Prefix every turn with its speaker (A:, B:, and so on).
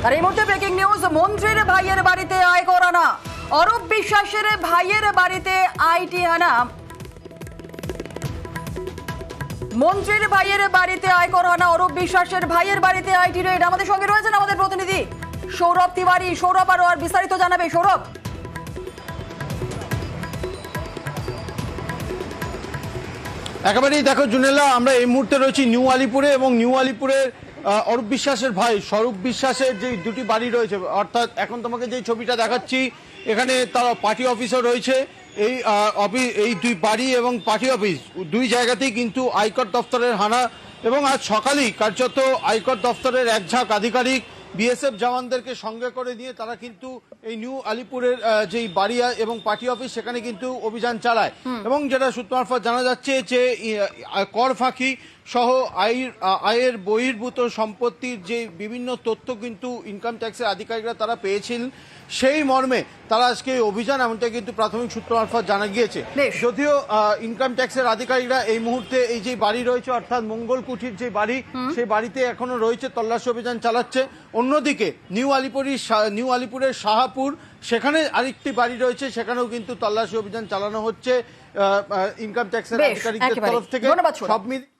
A: আর এই মুহূর্তে breaking news, মন্ত্রীর ভাইয়ের বাড়িতে আয়কর আনা। অরূপ বিশ্বাসের ভাইয়ের বাড়িতে আইটি আনা। মন্ত্রীর ভাইয়ের বাড়িতে আয়কর আনা, অরূপ বিশ্বাসের ভাইয়ের বাড়িতে আইটি রেড। আমাদের সঙ্গে রয়েছেন আমাদের প্রতিনিধি সৌরভ তিওয়ারি। সৌরভ, আরো আর বিস্তারিত জানাবে সৌরভ।
B: একেবারেই দেখো জুনেলা, আমরা এই মুহূর্তে রয়েছি নিউ আলিপুরে এবং নিউ আলিপুরের অরূপ বিশ্বাসের ভাই স্বরূপ বিশ্বাসের যে দুটি বাড়ি রয়েছে, অর্থাৎ এখন তোমাকে যে ছবিটা দেখাচ্ছি এখানে তার পার্টি অফিসও রয়েছে। এই দুই বাড়ি এবং পার্টি অফিস দুই জায়গাতেই কিন্তু আয়কর দপ্তরের হানা এবং আজ সকালেই কার্যত আয়কর দপ্তরের এক ঝাঁক আধিকারিক বিএসএফ জওয়ানদেরকে সঙ্গে করে নিয়ে তারা কিন্তু এই নিউ আলিপুরের যেই বাড়ি এবং পার্টি অফিস সেখানে কিন্তু অভিযান চালায়। এবং যেটা সূত্র মারফত জানা যাচ্ছে যে কর ফাঁকি সহ আয়ের বহির্ভূত সম্পত্তির যে বিভিন্ন তথ্য কিন্তু ইনকাম ট্যাক্সের আধিকারিকরা তারা পেয়েছিলেন, সেই মর্মে তারা আজকে এই অভিযান, এমনটা কিন্তু প্রাথমিক সূত্র মারফত জানা গিয়েছে। যদিও ইনকাম ট্যাক্সের আধিকারিকরা এই মুহূর্তে এই যে বাড়ি রয়েছে অর্থাৎ মঙ্গলকুঠির যে বাড়ি, সেই বাড়িতে এখনো রয়েছে, তল্লাশি অভিযান চালাচ্ছে। অন্যদিকে নিউ আলিপুরের শাহাপুর, সেখানে আরেকটি বাড়ি রয়েছে, সেখানেও কিন্তু তল্লাশি অভিযান চালানো হচ্ছে ইনকাম ট্যাক্সের আধিকারিকদের তরফ থেকে। সব মিলিয়ে